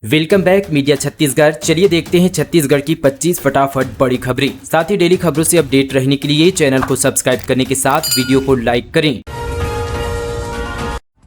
Welcome back media Chhattisgarh. चलिए देखते हैं छत्तीसगढ़ की 25 फटाफट बड़ी खबरें। साथ ही डेली खबरों से अपडेट रहने के लिए चैनल को सब्सक्राइब करने के साथ वीडियो को लाइक करें।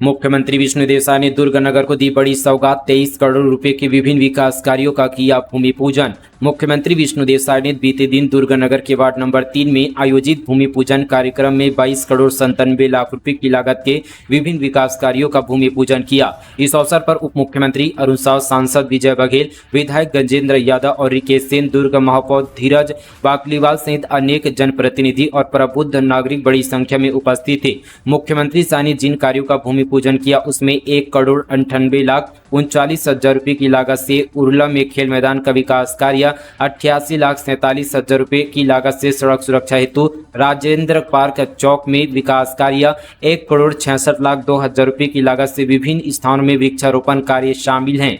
मुख्यमंत्री विष्णुदेव साय ने दुर्ग नगर को दी बड़ी सौगात। 23 करोड़ रुपए के विभिन्न विकास कार्यों का किया भूमि पूजन। मुख्यमंत्री विष्णुदेव साय ने बीते दिन दुर्ग नगर के वार्ड नंबर 3 में आयोजित भूमि पूजन कार्यक्रम में 22 करोड़ 97 लाख रुपए की लागत के विभिन्न विकास कार्यों का भूमि पूजन किया। इस अवसर पर उप मुख्यमंत्री अरुण साव, सांसद विजय बघेल, विधायक गजेंद्र यादव और रिकेश सेन, दुर्ग महापौर धीरज बाकलीवाल सहित अनेक जनप्रतिनिधि और प्रबुद्ध नागरिक बड़ी संख्या में उपस्थित थे। मुख्यमंत्री साय ने जिन कार्यों का भूमि पूजन किया उसमें 1 करोड़ 98 लाख 39 हजार रुपए की लागत से उरला में खेल मैदान का विकास कार्य, 88 लाख 47 हजार रुपए की लागत से सड़क सुरक्षा हेतु राजेंद्र पार्क चौक में विकास कार्य, 1 करोड़ 66 लाख 2 हजार रुपए की लागत से विभिन्न स्थानों में वृक्षारोपण कार्य शामिल हैं।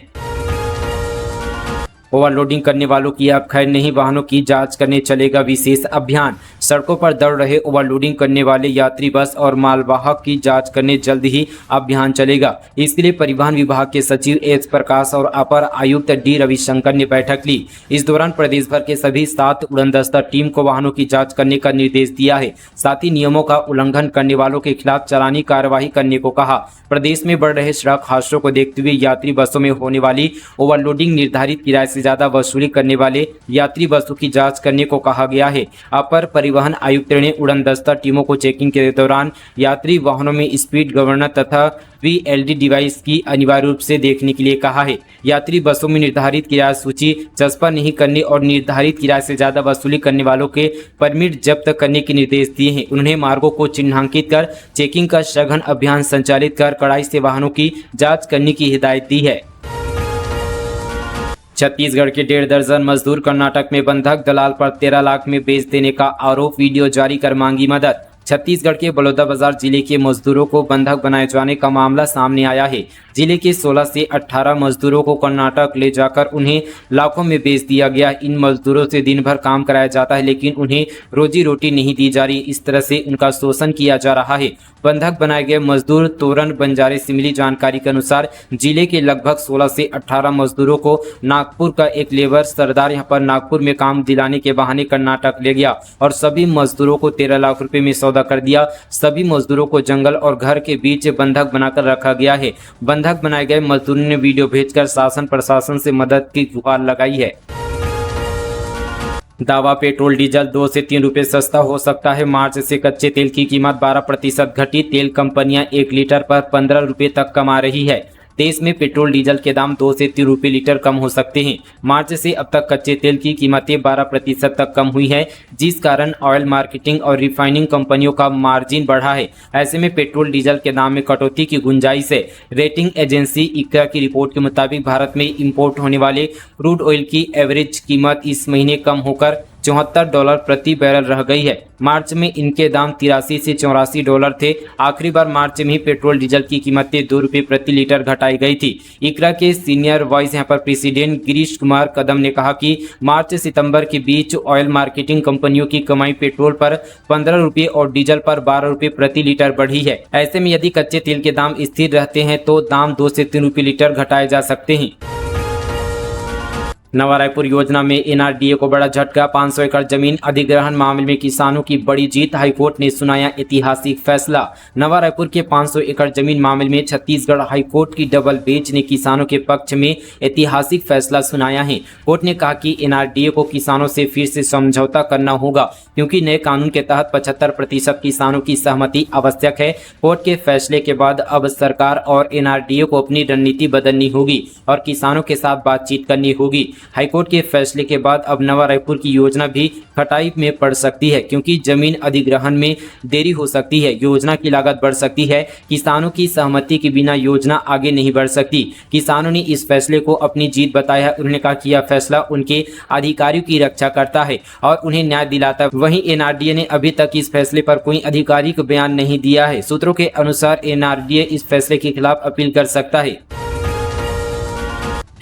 ओवरलोडिंग करने वालों की अब खैर नहीं, वाहनों की जांच करने चलेगा विशेष अभियान। सड़कों पर दौड़ रहे ओवरलोडिंग करने वाले यात्री बस और मालवाहक की जांच करने जल्द ही अभियान चलेगा। इसके लिए परिवहन विभाग के सचिव एस प्रकाश और अपर आयुक्त डी रविशंकर ने बैठक ली। इस दौरान प्रदेश भर के सभी 7 उड़नदस्ता टीम को वाहनों की जाँच करने का निर्देश दिया है। साथ ही नियमों का उल्लंघन करने वालों के खिलाफ चालानी कार्रवाई करने को कहा। प्रदेश में बढ़ रहे सड़क हादसों को देखते हुए यात्री बसों में होने वाली ओवरलोडिंग, निर्धारित किराए से ज्यादा वसूली करने वाले यात्री बसों की जांच करने को कहा गया है। अपर परिवहन आयुक्त ने उड़नदस्ता टीमों को चेकिंग के दौरान यात्री वाहनों में स्पीड गवर्नर तथा VLD डिवाइस की अनिवार्य रूप से देखने के लिए कहा है। यात्री बसों में निर्धारित किराया सूची चस्पा नहीं करने और निर्धारित किराए से ज्यादा वसूली करने वालों के परमिट जब्त करने के निर्देश दिए हैं। उन्होंने मार्गों को चिन्हांकित कर चेकिंग का सघन अभियान संचालित कर कड़ाई से वाहनों की जाँच करने की हिदायत दी है। छत्तीसगढ़ के 1.5 दर्जन मजदूर कर्नाटक में बंधक दलाल पर 13 लाख में बेच देने का आरोप, वीडियो जारी कर मांगी मदद। छत्तीसगढ़ के बलौदाबाजार जिले के मजदूरों को बंधक बनाए जाने का मामला सामने आया है। जिले के 16 से 18 मजदूरों को कर्नाटक ले जाकर उन्हें लाखों में बेच दिया गया। इन मजदूरों से दिन भर काम कराया जाता है लेकिन उन्हें रोजी रोटी नहीं दी जा रही। इस तरह से उनका शोषण किया जा रहा है। बंधक बनाए गए मजदूर तोरन बंजारे से मिली जानकारी के अनुसार जिले के लगभग 16 से 18 मजदूरों को नागपुर का एक लेबर सरदार यहां पर नागपुर में काम दिलाने के बहाने कर्नाटक ले गया और सभी मजदूरों को 13 लाख रुपए में सौदा कर दिया। सभी मजदूरों को जंगल और घर के बीच बंधक बनाकर रखा गया है। बंधक बनाए गए मजदूरों ने वीडियो भेजकर शासन प्रशासन से मदद की गुहार लगाई है। दावा, पेट्रोल डीजल 2 से 3 रुपए सस्ता हो सकता है। मार्च से कच्चे तेल की कीमत 12% घटी। तेल कंपनियां 1 लीटर पर 15 रुपए तक कमा रही है। देश में पेट्रोल डीजल के दाम 2 से 3 रुपए लीटर कम हो सकते हैं। मार्च से अब तक कच्चे तेल की कीमतें 12% तक कम हुई है, जिस कारण ऑयल मार्केटिंग और रिफाइनिंग कंपनियों का मार्जिन बढ़ा है। ऐसे में पेट्रोल डीजल के दाम में कटौती की गुंजाइश है। रेटिंग एजेंसी इक्रा की रिपोर्ट के मुताबिक भारत में इंपोर्ट होने वाले क्रूड ऑयल की एवरेज कीमत इस महीने कम होकर $74 प्रति बैरल रह गई है। मार्च में इनके दाम 83 से $84 थे। आखिरी बार मार्च में ही पेट्रोल डीजल की कीमतें 2 रुपये प्रति लीटर घटाई गई थी। इकरा के सीनियर वाइस यहाँ पर प्रेसिडेंट गिरीश कुमार कदम ने कहा कि मार्च से सितंबर के बीच ऑयल मार्केटिंग कंपनियों की कमाई पेट्रोल पर 15 रुपये और डीजल पर 12 रुपये प्रति लीटर बढ़ी है। ऐसे में यदि कच्चे तेल के दाम स्थिर रहते हैं तो दाम 2 से 3 रुपये लीटर घटाए जा सकते हैं। नवा रायपुर योजना में NRDA को बड़ा झटका। 500 एकड़ जमीन अधिग्रहण मामले में किसानों की बड़ी जीत। हाईकोर्ट ने सुनाया ऐतिहासिक फैसला। नवा रायपुर के 500 एकड़ जमीन मामले में छत्तीसगढ़ हाईकोर्ट की डबल बेंच ने किसानों के पक्ष में ऐतिहासिक फैसला सुनाया है। कोर्ट ने कहा कि NRDA को किसानों से फिर से समझौता करना होगा क्योंकि नए कानून के तहत 75% किसानों की सहमति आवश्यक है। कोर्ट के फैसले के बाद अब सरकार और NRDA को अपनी रणनीति बदलनी होगी और किसानों के साथ बातचीत करनी होगी। हाईकोर्ट के फैसले के बाद अब नवा रायपुर की योजना भी खटाई में पड़ सकती है क्योंकि जमीन अधिग्रहण में देरी हो सकती है, योजना की लागत बढ़ सकती है। किसानों की सहमति के बिना योजना आगे नहीं बढ़ सकती। किसानों ने इस फैसले को अपनी जीत बताया है। उन्होंने कहा कि यह फैसला उनके अधिकारियों की रक्षा करता है और उन्हें न्याय दिलाता है। वहीं NRDA ने अभी तक इस फैसले पर कोई आधिकारिक बयान नहीं दिया है। सूत्रों के अनुसार NRDA इस फैसले के खिलाफ अपील कर सकता है।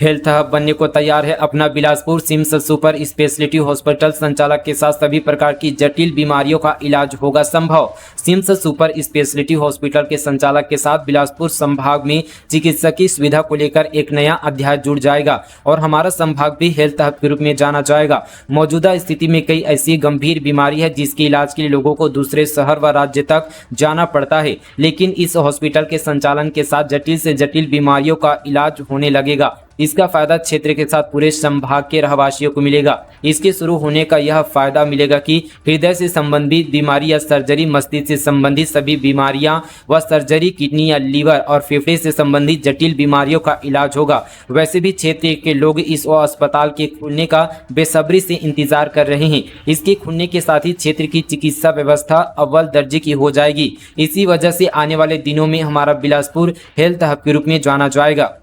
हेल्थ हब बनने को तैयार है अपना Bilaspur. CIMS super speciality hospital संचालक के साथ सभी प्रकार की जटिल बीमारियों का इलाज होगा संभव। सिम्स सुपर स्पेशलिटी हॉस्पिटल के संचालक के साथ बिलासपुर संभाग में चिकित्सकीय सुविधा को लेकर एक नया अध्याय जुड़ जाएगा और हमारा संभाग भी हेल्थ हब के रूप में जाना जाएगा। मौजूदा स्थिति में कई ऐसी गंभीर बीमारी है जिसके इलाज के लिए लोगों को दूसरे शहर व राज्य तक जाना पड़ता है, लेकिन इस हॉस्पिटल के संचालन के साथ जटिल से जटिल बीमारियों का इलाज होने लगेगा। इसका फायदा क्षेत्र के साथ पूरे संभाग के रहवासियों को मिलेगा। इसके शुरू होने का यह फायदा मिलेगा कि हृदय से संबंधित बीमारी या सर्जरी, मस्तिष्क से संबंधित सभी बीमारियां व सर्जरी, किडनी या लीवर और फेफड़े से संबंधित जटिल बीमारियों का इलाज होगा। वैसे भी क्षेत्र के लोग इस अस्पताल के खुलने का बेसब्री से इंतजार कर रहे हैं। इसके खुलने के साथ ही क्षेत्र की चिकित्सा व्यवस्था अव्वल दर्जे की हो जाएगी। इसी वजह से आने वाले दिनों में हमारा बिलासपुर हेल्थ हब के रूप में जाना जाएगा।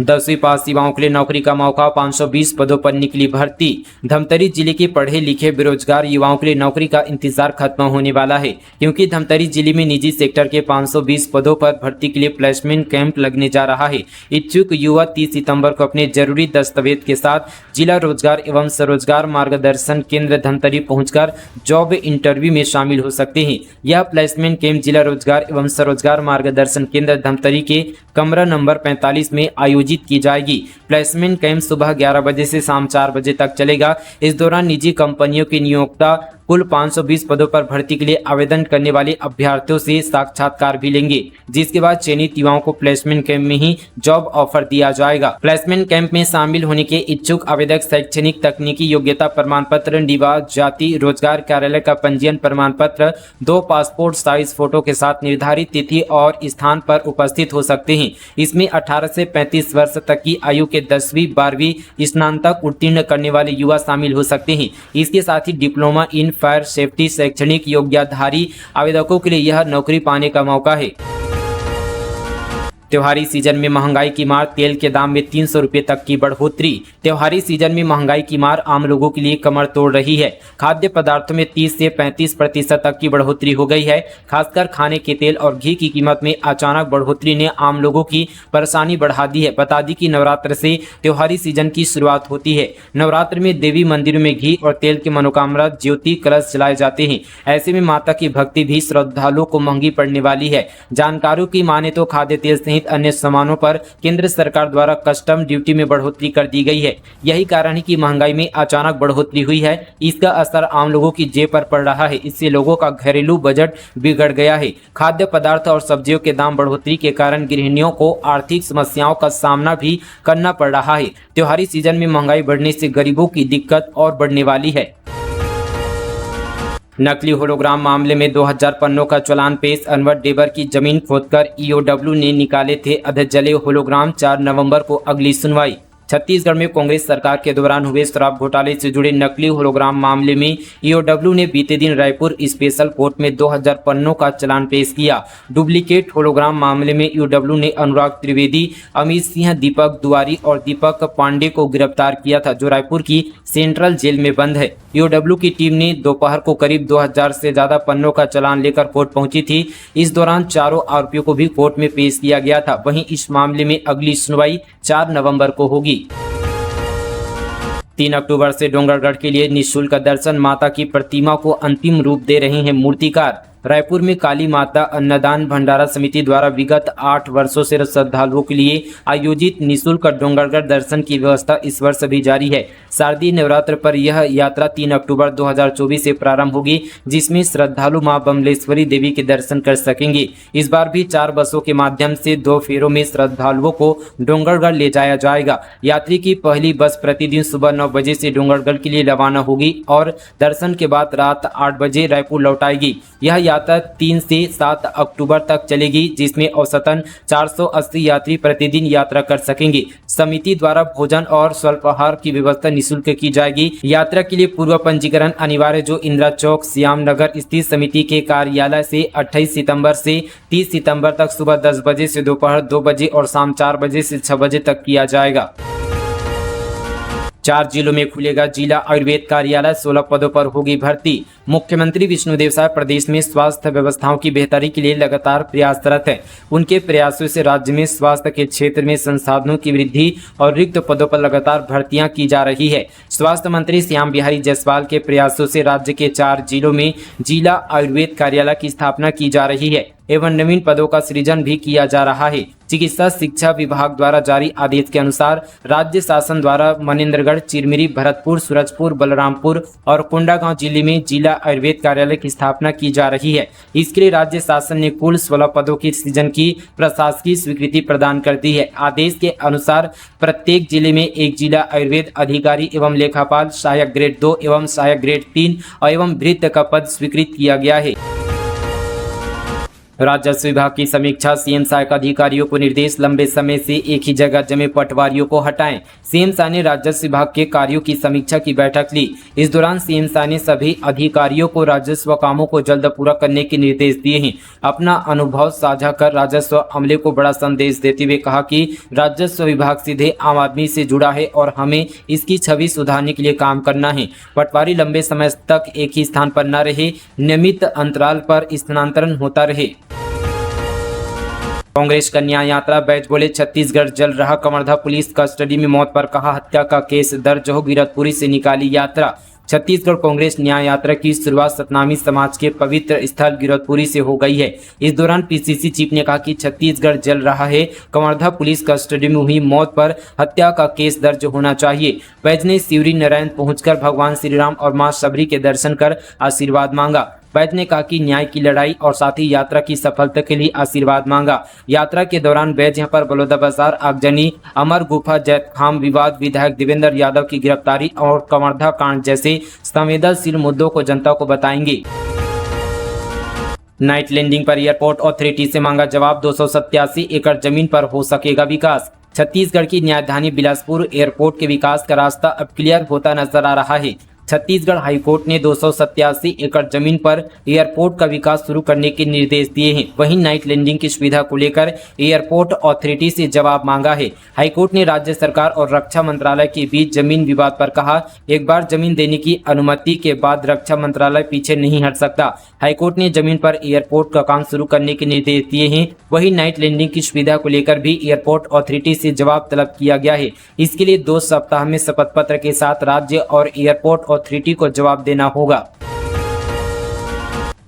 10वीं पास युवाओं के लिए नौकरी का मौका, 520 पदों पर निकली भर्ती। धमतरी जिले के पढ़े लिखे बेरोजगार युवाओं के लिए नौकरी का इंतजार खत्म होने वाला है, क्योंकि धमतरी जिले में निजी सेक्टर के 520 पदों पर भर्ती के लिए प्लेसमेंट कैंप लगने जा रहा है। इच्छुक युवा 30 सितंबर को अपने जरूरी दस्तावेज के साथ जिला रोजगार एवं स्वरोजगार मार्गदर्शन केंद्र धमतरी पहुंचकर जॉब इंटरव्यू में शामिल हो सकते हैं। यह प्लेसमेंट कैंप जिला रोजगार एवं स्वरोजगार मार्गदर्शन केंद्र धमतरी के कमरा नंबर 45 में आयोजित की जाएगी। प्लेसमेंट कैंप सुबह 11 बजे से शाम 4 बजे तक चलेगा। इस दौरान निजी कंपनियों के नियोक्ता कुल 520 पदों पर भर्ती के लिए आवेदन करने वाले अभ्यर्थियों से साक्षात्कार भी लेंगे, जिसके बाद चयनित युवाओं को प्लेसमेंट कैंप में ही जॉब ऑफर दिया जाएगा। प्लेसमेंट कैंप में शामिल होने के इच्छुक आवेदक शैक्षणिक तकनीकी योग्यता प्रमाण पत्र, निवास, जाति, रोजगार कार्यालय का पंजीयन प्रमाण पत्र, 2 पासपोर्ट साइज फोटो के साथ निर्धारित तिथि और स्थान पर उपस्थित हो सकते हैं। इसमें 18 से 35 वर्ष तक की आयु के 10वीं 12वीं स्नातक उत्तीर्ण करने वाले युवा शामिल हो सकते हैं। इसके साथ ही डिप्लोमा इन फायर सेफ्टी शैक्षणिक योग्यताधारी आवेदकों के लिए यह नौकरी पाने का मौका है। त्योहारी सीजन में महंगाई की मार, तेल के दाम में 300 रुपये तक की बढ़ोतरी। त्योहारी सीजन में महंगाई की मार आम लोगों के लिए कमर तोड़ रही है। खाद्य पदार्थों में 30 से 35% तक की बढ़ोतरी हो गई है। खासकर खाने के तेल और घी की कीमत में अचानक बढ़ोतरी ने आम लोगों की परेशानी बढ़ा दी है। बता दी कि नवरात्र से त्योहारी सीजन की शुरुआत होती है। नवरात्र में देवी मंदिरों में घी और तेल के मनोकामना ज्योति कलश जलाए जाते हैं। ऐसे में माता की भक्ति भी श्रद्धालुओं को महंगी पड़ने वाली है। जानकारों की माने तो खाद्य तेल सहित अन्य सामानों पर केंद्र सरकार द्वारा कस्टम ड्यूटी में बढ़ोतरी कर दी गई है। यही कारण है कि महंगाई में अचानक बढ़ोतरी हुई है। इसका असर आम लोगों की जेब पर पड़ रहा है। इससे लोगों का घरेलू बजट बिगड़ गया है। खाद्य पदार्थ और सब्जियों के दाम बढ़ोतरी के कारण गृहिणियों को आर्थिक समस्याओं का सामना भी करना पड़ रहा है। त्योहारी सीजन में महंगाई बढ़ने से गरीबों की दिक्कत और बढ़ने वाली है। नकली होलोग्राम मामले में 2000 पन्नों का चालान पेश। अनवर डेबर की जमीन खोदकर ईओडब्ल्यू ने निकाले थे अधजले होलोग्राम। 4 नवंबर को अगली सुनवाई। छत्तीसगढ़ में कांग्रेस सरकार के दौरान हुए शराब घोटाले से जुड़े नकली होलोग्राम मामले में ईओडब्ल्यू ने बीते दिन रायपुर स्पेशल कोर्ट में 2000 पन्नों का चालान पेश किया। डुप्लीकेट होलोग्राम मामले में ईओडब्ल्यू ने अनुराग त्रिवेदी, अमित सिंह, दीपक दुआरी और दीपक पांडे को गिरफ्तार किया था, जो रायपुर की सेंट्रल जेल में बंद है। ईओडब्ल्यू की टीम ने दोपहर को करीब 2000 से ज्यादा पन्नों का चालान लेकर कोर्ट पहुंची थी। इस दौरान चारों आरोपियों को भी कोर्ट में पेश किया गया था। वहीं इस मामले में अगली सुनवाई 4 नवंबर को होगी। 3 अक्टूबर से डोंगरगढ़ के लिए निःशुल्क दर्शन। माता की प्रतिमा को अंतिम रूप दे रहे हैं मूर्तिकार। रायपुर में काली माता अन्नदान भंडारा समिति द्वारा विगत 8 वर्षों से श्रद्धालुओं के लिए आयोजित निःशुल्क डोंगरगढ़ दर्शन की व्यवस्था इस वर्ष भी जारी है। शारदीय नवरात्र पर यह यात्रा 3 अक्टूबर 2024 से प्रारंभ होगी, जिसमें श्रद्धालु मां बमलेश्वरी देवी के दर्शन कर सकेंगे। इस बार भी 4 बसों के माध्यम से 2 फेरों में श्रद्धालुओं को डोंगरगढ़ ले जाया जाएगा। यात्री की पहली बस प्रतिदिन सुबह 9 बजे से डोंगरगढ़ के लिए रवाना होगी और दर्शन के बाद रात 8 बजे रायपुर लौट आएगी। यह यात्रा 3 से 7 अक्टूबर तक चलेगी, जिसमें औसतन 480 यात्री प्रतिदिन यात्रा कर सकेंगे। समिति द्वारा भोजन और स्वल्पाहार की व्यवस्था निःशुल्क की जाएगी। यात्रा के लिए पूर्व पंजीकरण अनिवार्य, जो इंदिरा चौक श्याम नगर स्थित समिति के कार्यालय से 28 सितंबर से 30 सितंबर तक सुबह 10 बजे से दोपहर 2 बजे और शाम 4 बजे से 6 बजे तक किया जाएगा। 4 जिलों में खुलेगा जिला आयुर्वेद कार्यालय, 16 पदों पर होगी भर्ती। मुख्यमंत्री विष्णुदेव साय प्रदेश में स्वास्थ्य व्यवस्थाओं की बेहतरी के लिए लगातार प्रयासरत है। उनके प्रयासों से राज्य में स्वास्थ्य के क्षेत्र में संसाधनों की वृद्धि और रिक्त पदों पर लगातार भर्तियां की जा रही है। स्वास्थ्य मंत्री श्याम बिहारी जायसवाल के प्रयासों से राज्य के 4 जिलों में जिला आयुर्वेद कार्यालय की स्थापना की जा रही है एवं नवीन पदों का सृजन भी किया जा रहा है। चिकित्सा शिक्षा विभाग द्वारा जारी आदेश के अनुसार राज्य शासन द्वारा मनेंद्रगढ़, चिरमिरी, भरतपुर, सूरजपुर, बलरामपुर और कोंडागांव जिले में जिला आयुर्वेद कार्यालय की स्थापना की जा रही है। इसके लिए राज्य शासन ने कुल 16 पदों के सृजन की प्रशासकीय स्वीकृति प्रदान कर दी है। आदेश के अनुसार प्रत्येक जिले में एक जिला आयुर्वेद अधिकारी एवं लेखापाल, सहायक ग्रेड 2 एवं सहायक ग्रेड 3 एवं भृत्य का पद स्वीकृत किया गया है। राजस्व विभाग की समीक्षा, सीएम साय का अधिकारियों को निर्देश, लंबे समय से एक ही जगह जमे पटवारियों को हटाएं। सीएम साय ने राजस्व विभाग के कार्यों की समीक्षा की बैठक ली। इस दौरान सीएम साय ने सभी अधिकारियों को राजस्व कामों को जल्द पूरा करने के निर्देश दिए हैं। अपना अनुभव साझा कर राजस्व अमले को बड़ा संदेश देते हुए कहा कि राजस्व विभाग सीधे आम आदमी से जुड़ा है और हमें इसकी छवि सुधारने के लिए काम करना है। पटवारी लंबे समय तक एक ही स्थान पर न रहे, नियमित अंतराल पर स्थानांतरण होता रहे। कांग्रेस कन्या यात्रा, बैच बोले छत्तीसगढ़ जल रहा, कवर्धा पुलिस कस्टडी में मौत पर कहा हत्या का केस दर्ज हो, गिरतपुरी से निकाली यात्रा। छत्तीसगढ़ कांग्रेस न्याय यात्रा की शुरुआत सतनामी समाज के पवित्र स्थल गिरतपुरी से हो गई है। इस दौरान पीसीसी चीफ ने कहा कि छत्तीसगढ़ जल रहा है, कवर्धा पुलिस कस्टडी में हुई मौत पर हत्या का केस दर्ज होना चाहिए। बैज ने शिवरी नारायण पहुंचकर भगवान श्री राम और मां शबरी के दर्शन कर आशीर्वाद मांगा। बैज ने कहा कि न्याय की लड़ाई और साथ ही यात्रा की सफलता के लिए आशीर्वाद मांगा। यात्रा के दौरान बैज यहां पर बलौदाबाजार, आगजनी, अमर गुफा, जैतखाम विवाद, विधायक देवेंद्र यादव की गिरफ्तारी और कवर्धा कांड जैसे संवेदनशील मुद्दों को जनता को बताएंगे। नाइट लैंडिंग पर एयरपोर्ट अथॉरिटी से मांगा जवाब, 287 एकड़ जमीन पर हो सकेगा विकास। छत्तीसगढ़ की राजधानी बिलासपुर एयरपोर्ट के विकास का रास्ता अब क्लियर होता नजर आ रहा है। छत्तीसगढ़ हाईकोर्ट ने 287 एकड़ जमीन पर एयरपोर्ट का विकास शुरू करने के निर्देश दिए हैं। वहीं नाइट लैंडिंग की सुविधा को लेकर एयरपोर्ट अथॉरिटी से जवाब मांगा है। हाईकोर्ट ने राज्य सरकार और रक्षा मंत्रालय के बीच जमीन विवाद पर कहा, एक बार जमीन देने की अनुमति के बाद रक्षा मंत्रालय पीछे नहीं हट सकता। हाईकोर्ट ने जमीन पर एयरपोर्ट का काम शुरू करने के निर्देश दिए हैं। वहीं नाइट लैंडिंग की सुविधा को लेकर भी एयरपोर्ट अथॉरिटी से जवाब तलब किया गया है। इसके लिए 2 सप्ताह में शपथ पत्र के साथ राज्य और एयरपोर्ट अथॉरिटी को जवाब देना होगा।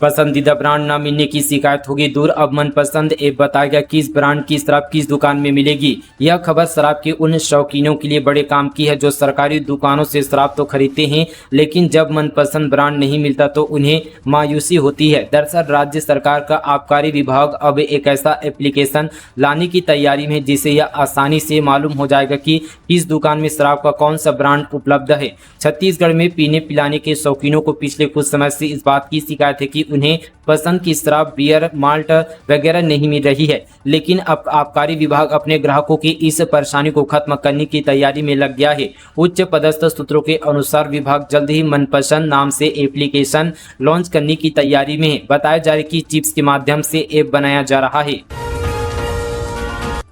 पसंदीदा ब्रांड न मिलने की शिकायत होगी दूर, अब मनपसंद ऐप बताएगा किस ब्रांड की शराब किस दुकान में मिलेगी। यह खबर शराब के उन शौकीनों के लिए बड़े काम की है जो सरकारी दुकानों से शराब तो खरीदते हैं, लेकिन जब मनपसंद ब्रांड नहीं मिलता तो उन्हें मायूसी होती है। दरअसल राज्य सरकार का आबकारी विभाग अब एक ऐसा एप्लीकेशन लाने की तैयारी में जिससे यह आसानी से मालूम हो जाएगा कि किस दुकान में शराब का कौन सा ब्रांड उपलब्ध है। छत्तीसगढ़ में पीने पिलाने के शौकीनों को पिछले कुछ समय से इस बात की शिकायत है कि उन्हें पसंद की शराब, बियर, माल्ट वगैरह नहीं मिल रही है, लेकिन अब आबकारी विभाग अपने ग्राहकों की इस परेशानी को खत्म करने की तैयारी में लग गया है। उच्च पदस्थ सूत्रों के अनुसार विभाग जल्द ही मनपसंद नाम से एप्लीकेशन लॉन्च करने की तैयारी में है। बताया जा रहा है कि चिप्स के माध्यम से ऐप बनाया जा रहा है।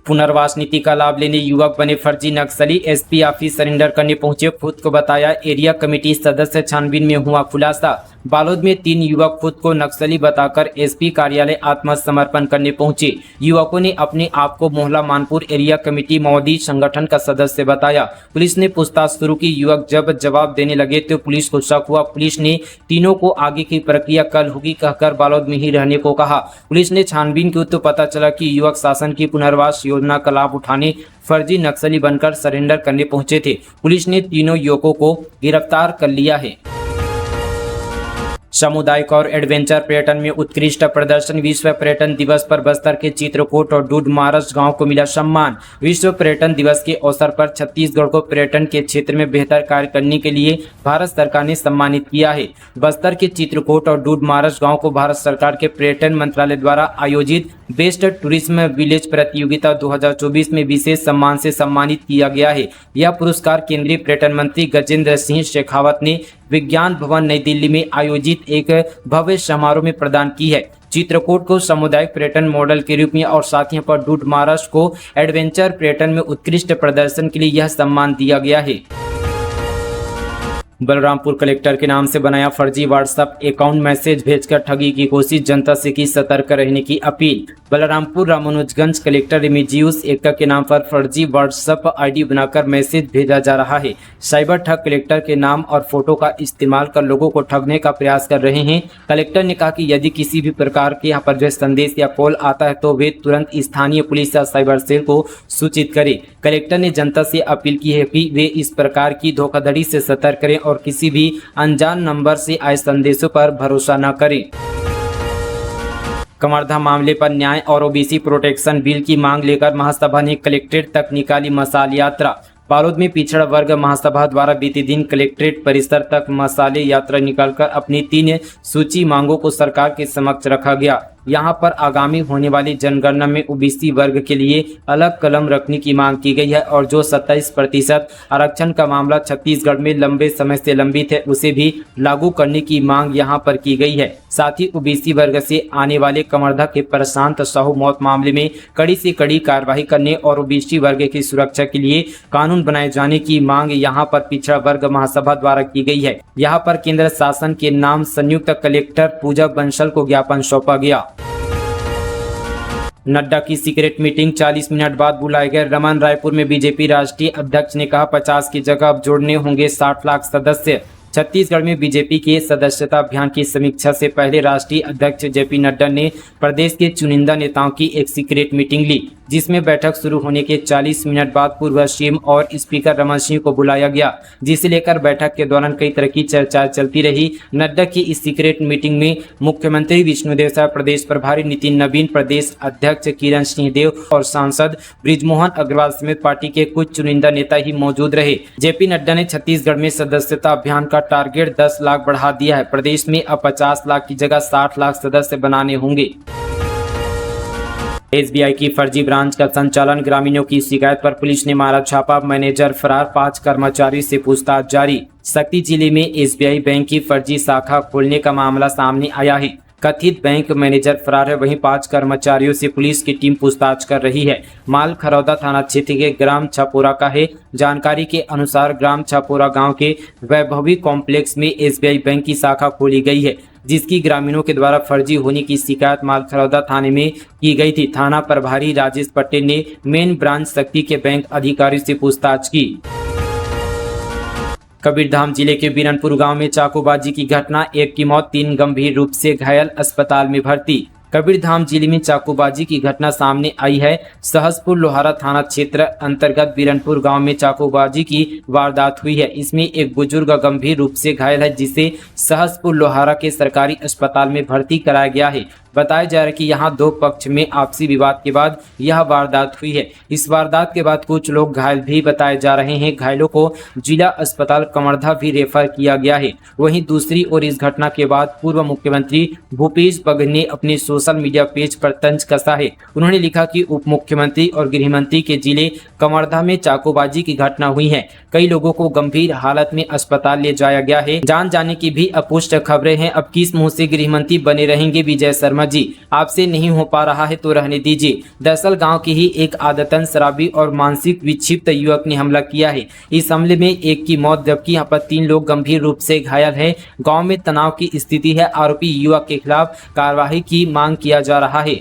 पुनर्वास नीति का लाभ लेने युवक बने फर्जी नक्सली, एसपी ऑफिस सरेंडर करने पहुंचे, खुद को बताया एरिया कमेटी सदस्य, छानबीन में हुआ खुलासा। बालोद में 3 युवक खुद को नक्सली बताकर एसपी कार्यालय आत्मसमर्पण करने पहुंचे। युवकों ने अपने आप को मोहल्ला मानपुर एरिया कमेटी माओवादी संगठन का सदस्य बताया। पुलिस ने पूछताछ शुरू की। युवक जब जवाब देने लगे तो पुलिस को शक हुआ। पुलिस ने तीनों को आगे की प्रक्रिया कल होगी कहकर बालोद में ही रहने को कहा। पुलिस ने छानबीन की तो पता चला कि युवक शासन की पुनर्वास योजना का लाभ उठाने फर्जी नक्सली बनकर सरेंडर करने पहुंचे थे। पुलिस ने तीनों युवकों को गिरफ्तार कर लिया है। सामुदायिक और एडवेंचर पर्यटन में उत्कृष्ट प्रदर्शन, विश्व पर्यटन दिवस पर बस्तर के चित्रकूट और डूडमारस गांव को मिला सम्मान। विश्व पर्यटन दिवस के अवसर पर छत्तीसगढ़ को पर्यटन के क्षेत्र में बेहतर कार्य करने के लिए भारत सरकार ने सम्मानित किया है। बस्तर के चित्रकूट और डूडमारस गांव को भारत सरकार के पर्यटन मंत्रालय द्वारा आयोजित बेस्ट टूरिज्म विलेज प्रतियोगिता 2024 में विशेष सम्मान से सम्मानित किया गया है। यह पुरस्कार केंद्रीय पर्यटन मंत्री गजेंद्र सिंह शेखावत ने विज्ञान भवन नई दिल्ली में आयोजित एक भव्य समारोह में प्रदान की है। चित्रकूट को सामुदायिक पर्यटन मॉडल के रूप में और साथ ही पर डूडमारस को एडवेंचर पर्यटन में उत्कृष्ट प्रदर्शन के लिए यह सम्मान दिया गया है। बलरामपुर कलेक्टर के नाम से बनाया फर्जी व्हाट्सएप अकाउंट, मैसेज भेजकर ठगी की कोशिश, जनता से की सतर्क रहने की अपील। बलरामपुर रामानुजगंज कलेक्टर रेमिजियुस एक्का के नाम पर फर्जी व्हाट्सएप आईडी बनाकर मैसेज भेजा जा रहा है। साइबर ठग कलेक्टर के नाम और फोटो का इस्तेमाल कर लोगों को ठगने का प्रयास कर रहे हैं। कलेक्टर ने कहा कि यदि किसी भी प्रकार के यहाँ पर जो संदेश या कॉल आता है तो वे तुरंत स्थानीय पुलिस या साइबर सेल को सूचित करें। कलेक्टर ने जनता से अपील की है कि वे इस प्रकार की धोखाधड़ी से सतर्क करें और किसी भी अनजान नंबर से आए संदेशों पर भरोसा न करें। कवर्धा मामले पर न्याय और ओबीसी प्रोटेक्शन बिल की मांग लेकर महासभा ने कलेक्ट्रेट तक निकाली मशाल यात्रा। बालोद में पिछड़ा वर्ग महासभा द्वारा बीते दिन कलेक्ट्रेट परिसर तक मशाल यात्रा निकालकर अपनी 3 सूची मांगों को सरकार के समक्ष रखा गया। यहाँ पर आगामी होने वाली जनगणना में ओबीसी वर्ग के लिए अलग कलम रखने की मांग की गई है और जो 27% आरक्षण का मामला छत्तीसगढ़ में लंबे समय से लंबित है उसे भी लागू करने की मांग यहाँ पर की गई है। साथ ही ओबीसी वर्ग से आने वाले कवर्धा के प्रशांत साहू मौत मामले में कड़ी से कड़ी कार्रवाई करने और ओबीसी वर्ग की सुरक्षा के लिए कानून बनाए जाने की मांग यहाँ पर पिछड़ा वर्ग महासभा द्वारा की गई है। यहाँ पर केंद्र शासन के नाम संयुक्त कलेक्टर पूजा बंसल को ज्ञापन सौंपा गया। नड्डा की सीक्रेट मीटिंग 40 मिनट बाद बुलाए गए रमन। रायपुर में बीजेपी राष्ट्रीय अध्यक्ष ने कहा 50 की जगह अब जोड़ने होंगे 60 लाख सदस्य। छत्तीसगढ़ में बीजेपी के सदस्यता अभियान की समीक्षा से पहले राष्ट्रीय अध्यक्ष जेपी नड्डा ने प्रदेश के चुनिंदा नेताओं की एक सीक्रेट मीटिंग ली, जिसमें बैठक शुरू होने के 40 मिनट बाद पूर्व सीएम और स्पीकर रमन सिंह को बुलाया गया, जिसे लेकर बैठक के दौरान कई तरह की चर्चाएं चलती रही। नड्डा की इस सीक्रेट मीटिंग में मुख्यमंत्री विष्णुदेव साय, प्रदेश प्रभारी नितिन नवीन, प्रदेश अध्यक्ष किरण सिंहदेव और सांसद बृजमोहन अग्रवाल समेत पार्टी के कुछ चुनिंदा नेता ही मौजूद रहे। जेपी नड्डा ने छत्तीसगढ़ में सदस्यता अभियान का टारगेट 10 लाख बढ़ा दिया है। प्रदेश में अब 50 लाख की जगह 60 लाख सदस्य बनाने होंगे। एसबीआई की फर्जी ब्रांच का संचालन, ग्रामीणों की शिकायत पर पुलिस ने मारा छापा, मैनेजर फरार, 5 कर्मचारी से पूछताछ जारी। शक्ति जिले में एसबीआई बैंक की फर्जी शाखा खोलने का मामला सामने आया है। कथित बैंक मैनेजर फरार है, वहीं 5 कर्मचारियों से पुलिस की टीम पूछताछ कर रही है। माल खरौदा थाना क्षेत्र के ग्राम छापोरा का है। जानकारी के अनुसार ग्राम छापोरा गांव के वैभवी कॉम्प्लेक्स में एसबीआई बैंक की शाखा खोली गई है, जिसकी ग्रामीणों के द्वारा फर्जी होने की शिकायत माल खरौदा थाने में की गई थी। थाना प्रभारी राजेश पटेल ने मेन ब्रांच शक्ति के बैंक अधिकारी से पूछताछ की। कबीरधाम जिले के बीरनपुर गांव में चाकूबाजी की घटना, 1 की मौत, 3 गंभीर रूप से घायल, अस्पताल में भर्ती। कबीरधाम जिले में चाकूबाजी की घटना सामने आई है। सहसपुर लोहारा थाना क्षेत्र अंतर्गत बीरनपुर गांव में चाकूबाजी की वारदात हुई है। इसमें एक बुजुर्ग गंभीर रूप से घायल है, जिसे सहसपुर लोहारा के सरकारी अस्पताल में भर्ती कराया गया है। बताया जा रहा है कि यहाँ 2 पक्ष में आपसी विवाद के बाद यह वारदात हुई है। इस वारदात के बाद कुछ लोग घायल भी बताए जा रहे हैं। घायलों को जिला अस्पताल कवर्धा भी रेफर किया गया है। वहीं दूसरी ओर इस घटना के बाद पूर्व मुख्यमंत्री भूपेश बघेल ने अपने सोशल मीडिया पेज पर तंज कसा है। उन्होंने लिखा कि उप मुख्यमंत्री और गृह मंत्री के जिले कवर्धा में चाकूबाजी की घटना हुई है। कई लोगों को गंभीर हालत में अस्पताल ले जाया गया है। जान जाने की भी अपुष्ट खबरें हैं। अब किस मुंह से गृह मंत्री बने रहेंगे विजय शर्मा जी? आपसे नहीं हो पा रहा है तो रहने दीजिए। दरअसल गांव की ही एक आदतन शराबी और मानसिक विक्षिप्त युवक ने हमला किया है। इस हमले में 1 की मौत, जबकि यहाँ पर 3 लोग गंभीर रूप से घायल हैं। गांव में तनाव की स्थिति है। आरोपी युवक के खिलाफ कार्रवाई की मांग किया जा रहा है।